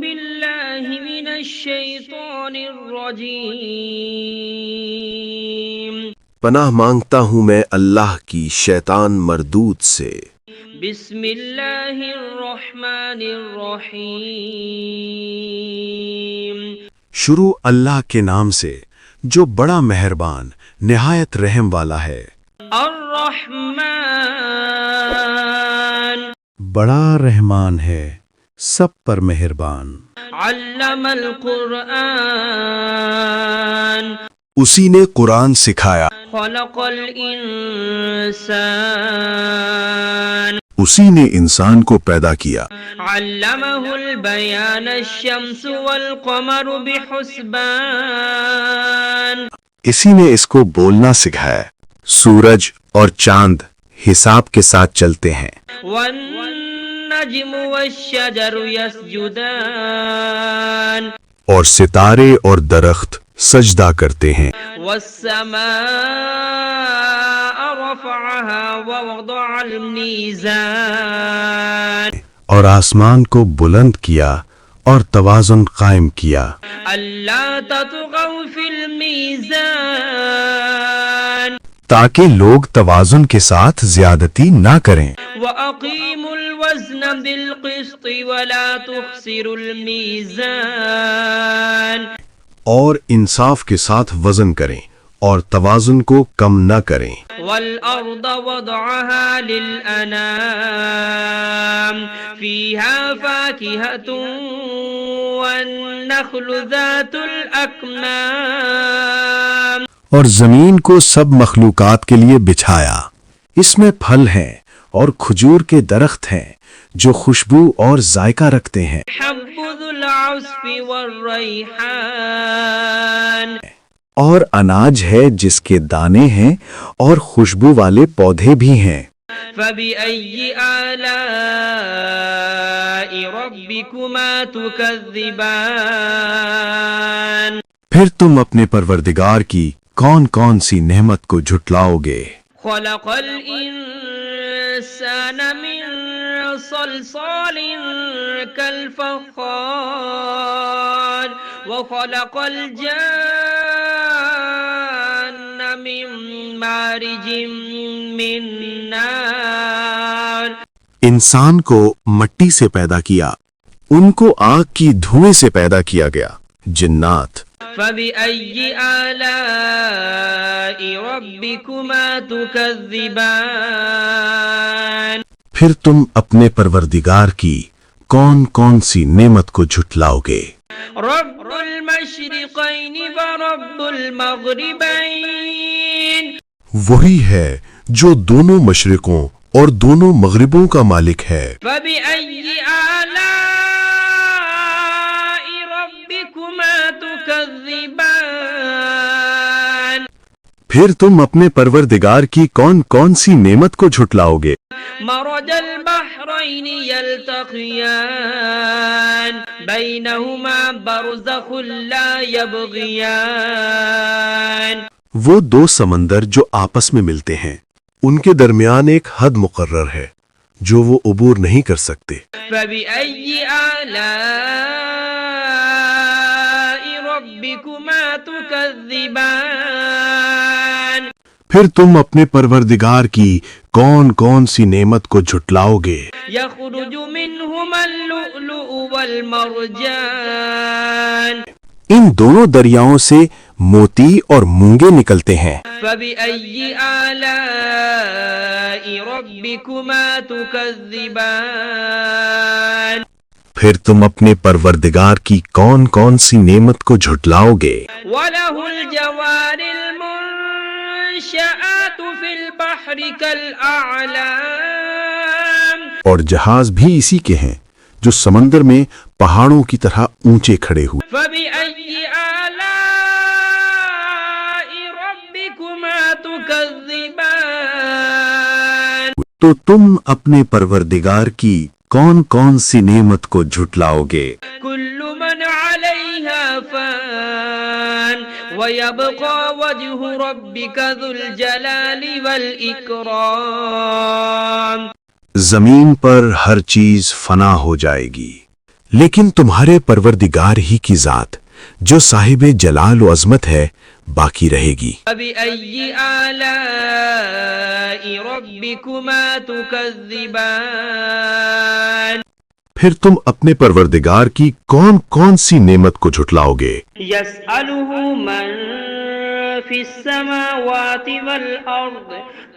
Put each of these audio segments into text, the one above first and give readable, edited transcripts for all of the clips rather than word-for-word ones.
بالله من الشيطان الرجيم پناہ مانگتا ہوں میں اللہ کی شیطان مردود سے۔ بسم اللہ الرحمن الرحیم شروع اللہ کے نام سے جو بڑا مہربان نہایت رحم والا ہے۔ الرحمن بڑا رحمان ہے، سب پر مہربان۔ علم القرآن اسی نے قرآن سکھایا، خلق الانسان اسی نے انسان کو پیدا کیا۔ علمہ البیان الشمس والقمر بحسبان اسی نے اس کو بولنا سکھایا، سورج اور چاند حساب کے ساتھ چلتے ہیں۔ والنجم والشجر يسجدان اور ستارے اور درخت سجدہ کرتے ہیں۔ والسماء رفعها ووضع الميزان اور آسمان کو بلند کیا اور توازن قائم کیا، ألا تطغوا في الميزان تاکہ لوگ توازن کے ساتھ زیادتی نہ کریں۔ وأقيموا الوزن بالقسط ولا تخسروا الميزان اور انصاف کے ساتھ وزن کریں اور توازن کو کم نہ کریں۔ والأرض وضعها للأنام فيها فاكهة والنخل ذات الأكمام اور زمین کو سب مخلوقات کے لیے بچھایا، اس میں پھل ہیں اور کھجور کے درخت ہیں جو خوشبو اور ذائقہ رکھتے ہیں۔ حب ذو العصف والريحان اور اناج ہے جس کے دانے ہیں اور خوشبو والے پودے بھی ہیں۔ فبأي آلاء ربكما تكذبان پھر تم اپنے پروردگار کی کون کون سی نعمت کو جھٹلاؤ گے؟ خلق الإنسان من صلصال كالفخار وخلق الجان من مارج من نار انسان کو مٹی سے پیدا کیا، ان کو آگ کی دھوئیں سے پیدا کیا گیا۔ جنات فبأي آلاء ربكما تكذبان پھر تم اپنے پروردگار کی کون کون سی نعمت کو جھٹلاؤ گے؟ رب المشرقين ورب المغربين وہی ہے جو دونوں مشرقوں اور دونوں مغربوں کا مالک ہے۔ فبأي آلاء ربكما تكذبان پھر تم اپنے پروردگار کی کون کون سی نعمت کو جھٹلاؤ گے؟ مرج البحرين يلتقيان بينهما برزخ لا يبغيان وہ دو سمندر جو آپس میں ملتے ہیں، ان کے درمیان ایک حد مقرر ہے جو وہ عبور نہیں کر سکتے۔ فبأي آلاء ربكما تكذبان پھر تم اپنے پروردگار کی کون کون سی نعمت کو جھٹلاؤ گے؟ يخرج منهما اللؤلؤ والمرجان ان دونوں دریاؤں سے موتی اور مونگے نکلتے ہیں۔ فبأي آلاء ربكما تكذبان پھر تم اپنے پروردگار کی کون کون سی نعمت کو جھٹلاؤ گے؟ وله الجوار المنشآت في البحر كالأعلام اور جہاز بھی اسی کے ہیں جو سمندر میں پہاڑوں کی طرح اونچے کھڑے ہوئے۔ فبأي آلاء ربكما تكذبان تو تم اپنے پروردگار کی کون کون سی نعمت کو جھٹلاؤ گے؟ كل من عليها فان ويبقى وجه ربك ذو الجلال والإكرام زمین پر ہر چیز فنا ہو جائے گی، لیکن تمہارے پروردگار ہی کی ذات جو صاحب جلال و عظمت ہے باقی رہے گی۔ فبأي آلاء ربكما تكذبان پھر تم اپنے پروردگار کی کون کون سی نعمت کو جھٹلاؤ گے؟ يسأله من في السماوات والأرض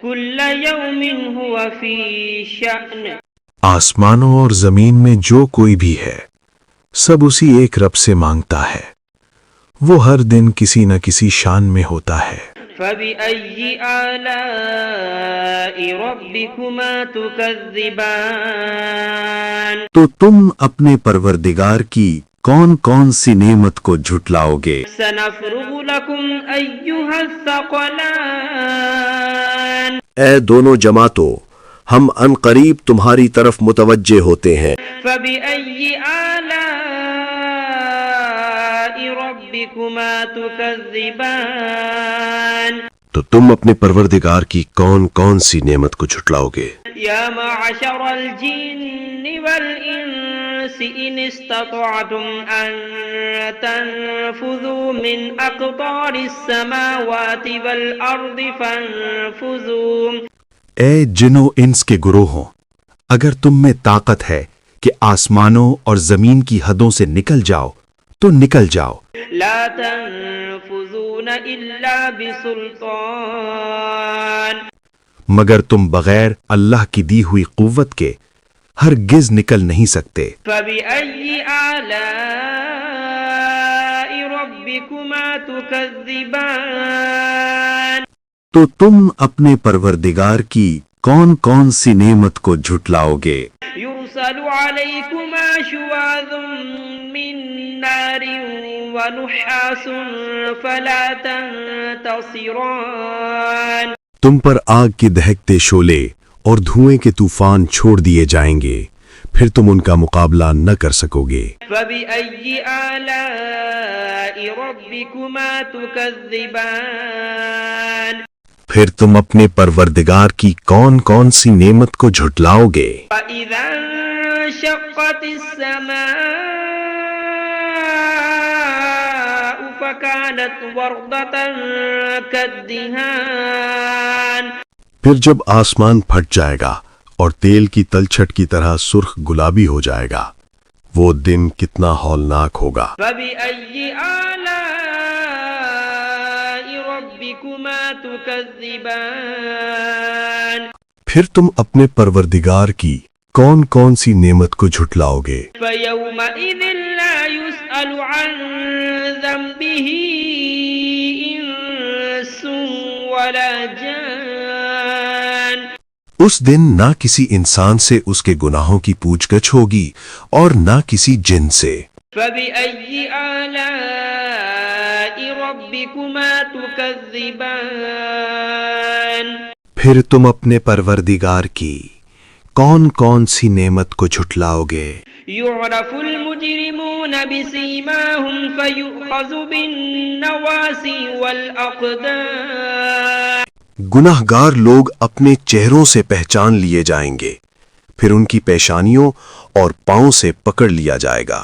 كل يوم هو في شأن آسمانوں اور زمین میں جو کوئی بھی ہے سب اسی ایک رب سے مانگتا ہے، وہ ہر دن کسی نہ کسی شان میں ہوتا ہے۔ فبأي آلاء ربكما تكذبان تو تم اپنے پروردگار کی کون کون سی نعمت کو جھٹلاؤ گے؟ سنفرغ لكم أيها الثقلان اے دونوں جماعتوں، ہم ان قریب تمہاری طرف متوجہ ہوتے ہیں۔ فبأي آلاء ربكما تكذبان تو تم اپنے پروردگار کی کون کون سی نعمت کو جھٹلاؤ گے؟ يا معشر الجن والإنس إن استطعتم أن تنفذوا من أقطار السماوات والأرض فانفذوا اے جن و انس کے گروہوں، اگر تم میں طاقت ہے کہ آسمانوں اور زمین کی حدوں سے نکل جاؤ تو نکل جاؤ، لا تنفذون إلا بسلطان مگر تم بغیر اللہ کی دی ہوئی قوت کے ہرگز نکل نہیں سکتے۔ فبأي آلاء ربكما تكذبان تو تم اپنے پروردگار کی کون کون سی نعمت کو جھٹلاؤ گے؟ يرسل عليكما شواظ من نار ونحاس فلا تنتصران تم پر آگ کے دہکتے شعلے اور دھوئیں کے طوفان چھوڑ دیے جائیں گے، پھر تم ان کا مقابلہ نہ کر سکو گے۔ فبأي آلاء ربكما تكذبان پھر تم اپنے پروردگار کی کون کون سی نعمت کو جھٹلاؤ گے؟ فإذا انشقت السماء فكانت وردة كالدهان پھر جب آسمان پھٹ جائے گا اور تیل کی تلچھٹ کی طرح سرخ گلابی ہو جائے گا، وہ دن کتنا ہولناک ہوگا۔ فبأي آلاء ربكما تكذبان پھر تم اپنے پروردگار کی کون کون سی نعمت کو جھٹلاؤ گے؟ فيومئذ لا يسأل عن ذنبه إنس ولا جان اس دن نہ کسی انسان سے اس کے گناہوں کی پوچھ گچھ ہوگی اور نہ کسی جن سے۔ فبأي آلاء ربكما تكذبان پھر تم اپنے پروردگار کی کون کون سی نعمت کو جھٹلاؤ گے؟ يعرف المجرمون بسيماهم فيؤخذ بالنواصي والأقدام گناہ گار لوگ اپنے چہروں سے پہچان لیے جائیں گے، پھر ان کی پیشانیوں اور پاؤں سے پکڑ لیا جائے گا۔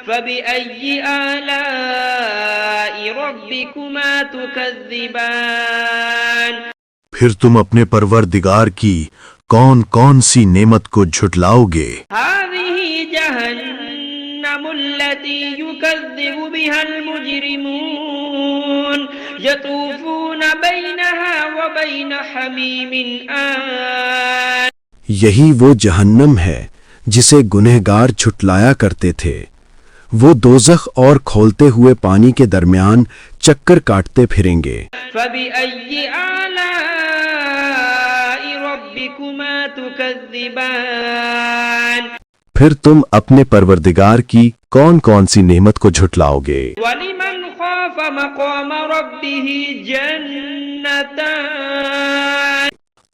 فبأي آلاء ربكما تكذبان پھر تم اپنے پروردگار کی کون کون سی نعمت کو جھٹلاؤ گے؟ هذه جهنم التي يكذب بها المجرمون يطوفون بينها وبين حميم آن یہی وہ جہنم ہے جسے گنہگار جھٹلایا کرتے تھے، وہ دوزخ اور کھولتے ہوئے پانی کے درمیان چکر کاٹتے پھریں گے۔ فبأي آلاء ربكما تكذبان پھر تم اپنے پروردگار کی کون کون سی نعمت کو جھٹلاؤ گے؟ ولمن خاف مقام ربه جنتان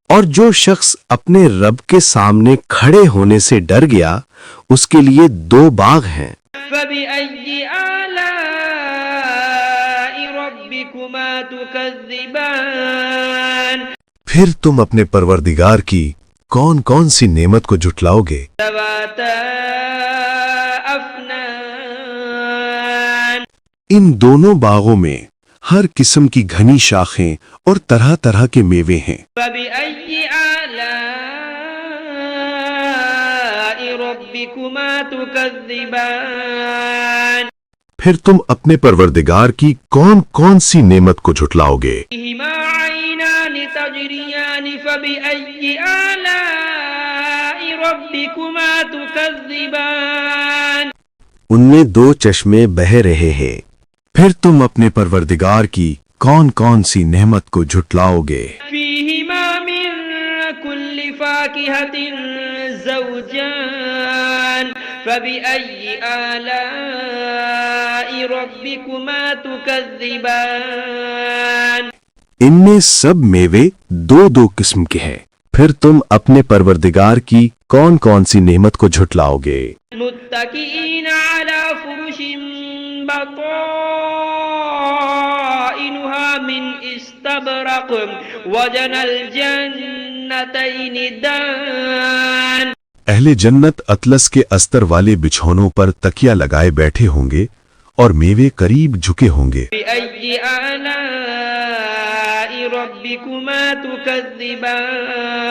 اور جو شخص اپنے رب کے سامنے کھڑے ہونے سے ڈر گیا اس کے لیے 2 باغ ہیں۔ فبأي آلاء ربكما تكذبان پھر تم اپنے پروردگار کی کون کون سی نعمت کو جھٹلاؤ گے؟ ذواتا أفنان ان دونوں باغوں میں ہر قسم کی گھنی شاخیں اور طرح طرح کے میوے ہیں۔ فبأي آلاء ربكما تكذبان پھر تم اپنے پروردگار کی کون کون سی نعمت کو جھٹلاؤ گے؟ فيهما عينان تجريان فبأي آلاء ربكما تكذبان ان میں دو چشمے بہہ رہے ہیں، پھر تم اپنے پروردگار کی کون کون سی نعمت کو جھٹلاؤ گے؟ فيهما من كل فاكهة زوجان فبأي آلاء ربكما تكذبان ان میں سب میوے دو دو قسم کے ہیں، پھر تم اپنے پروردگار کی کون کون سی نعمت کو جھٹلاؤ گے؟ متكئين على فرش بطائنها من استبرق وجنى الجنتين دان اہل جنت اطلس کے استر والے بچھونوں پر تکیہ لگائے بیٹھے ہوں گے اور میوے قریب جھکے ہوں گے۔ بأي آلاء ربكما تكذبان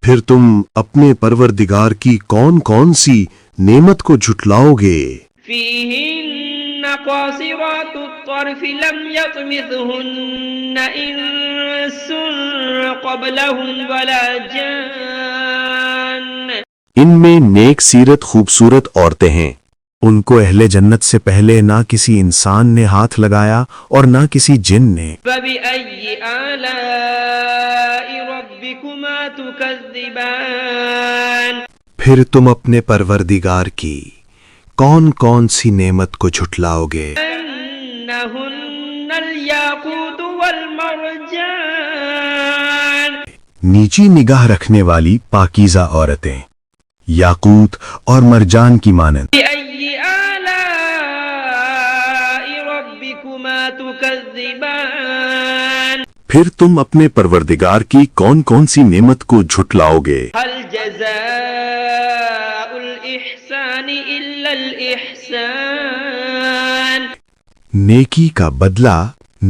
پھر تم اپنے پروردگار کی کون کون سی نعمت کو جھٹلاؤ گے؟ فيهن قاصرات الطرف لم يطمثهن إنس قبلهم ولا جان ان میں نیک سیرت خوبصورت عورتیں ہیں، ان کو اہل جنت سے پہلے نہ کسی انسان نے ہاتھ لگایا اور نہ کسی جن نے۔ فبأي آلاء ربكما تكذبان پھر تم اپنے پروردگار کی کون کون سی نعمت کو جھٹلاؤ گے؟ أنهن الياقوت والمرجان نیچی نگاہ رکھنے والی پاکیزہ عورتیں، یاقوت اور مرجان کی مانند۔ بأي آلاء ربكما تكذبان پھر تم اپنے پروردگار کی کون کون سی نعمت کو جھٹلاؤ گے؟ هل جزاء الإحسان إلا الإحسان نیکی کا بدلہ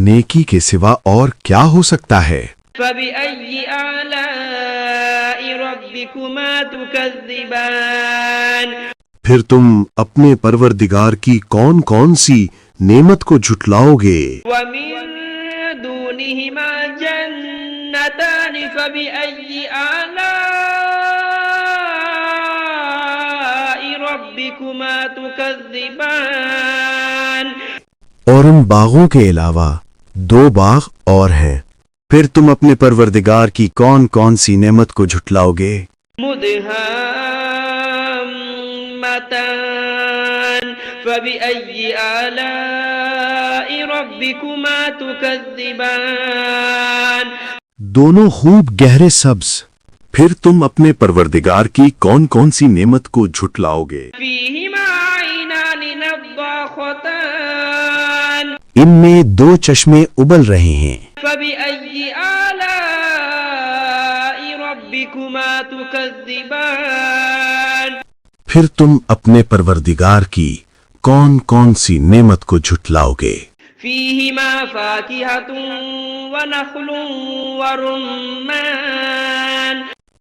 نیکی کے سوا اور کیا ہو سکتا ہے؟ فبأي آلاء ربكما تكذبان پھر تم اپنے پروردگار کی کون کون سی نعمت کو جھٹلاؤ گے؟ ومن دونهما جنتان فبأي آلاء ربكما تكذبان اور ان باغوں کے علاوہ دو باغ اور ہیں، پھر تم اپنے پروردگار کی کون کون سی نعمت کو جھٹلاؤ گے؟ مدهامتان فبأي آلاء ربكما تكذبان دونوں خوب گہرے سبز، پھر تم اپنے پروردگار کی کون کون سی نعمت کو جھٹلاؤ گے؟ فيهما عينان نضاختان ان میں دو چشمے ابل رہے ہیں، فبأي آلاء ربكما تكذبان پھر تم اپنے پروردگار کی کون کون سی نعمت کو جھٹلاؤ گے؟ فيهما فاكهة ونخل ورمان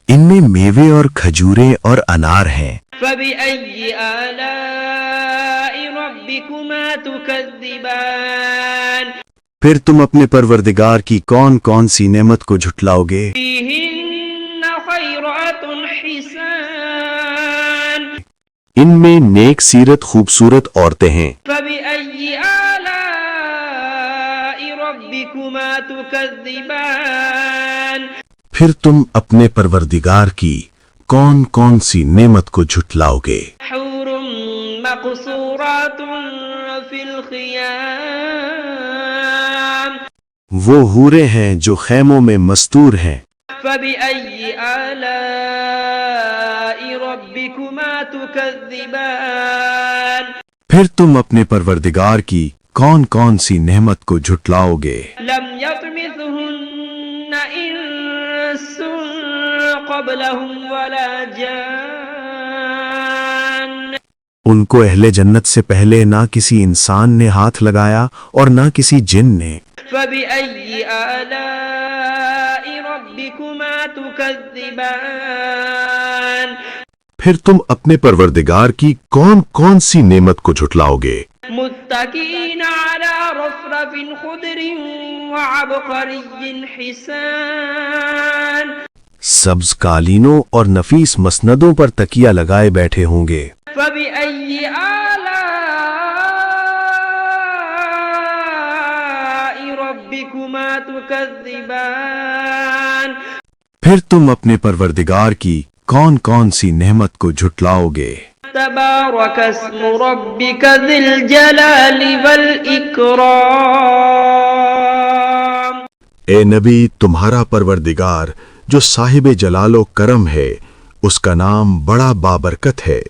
ان میں میوے اور کھجوریں اور انار ہیں، فبأي آلاء ربكما تكذبان پھر تم اپنے پروردگار کی کون کون سی نعمت کو جھٹلاؤ گے؟ فيهن خيرات حسان ان میں نیک سیرت خوبصورت عورتیں ہیں، فبأي آلاء ربكما تكذبان پھر تم اپنے پروردگار کی کون کون سی نعمت کو جھٹلاؤ گے؟ حور مقصورات في الخيام وہ حوریں ہیں جو خیموں میں مستور ہیں، فبأي آلاء ربكما تكذبان پھر تم اپنے پروردگار کی کون کون سی نعمت کو جھٹلاؤ گے؟ لم يطمثهن إنس قبلهم ولا جان ان کو اہل جنت سے پہلے نہ کسی انسان نے ہاتھ لگایا اور نہ کسی جن نے. فبأي آلاء ربكما تكذبان پھر تم اپنے پروردگار کی کون کون سی نعمت کو جھٹلاؤ گے؟ متكئين على رفرف خضر وعبقري حسان سبز قالینوں اور نفیس مسندوں پر تکیہ لگائے بیٹھے ہوں گے. فبأي آلاء ربكما تكذبان پھر تم اپنے پروردگار کی کون کون سی نعمت کو جھٹلاؤ گے؟ تبارك اسم ربك ذي الجلال والإكرام اے نبی، تمہارا پروردگار جو صاحب جلال و کرم ہے، اس کا نام بڑا بابرکت ہے.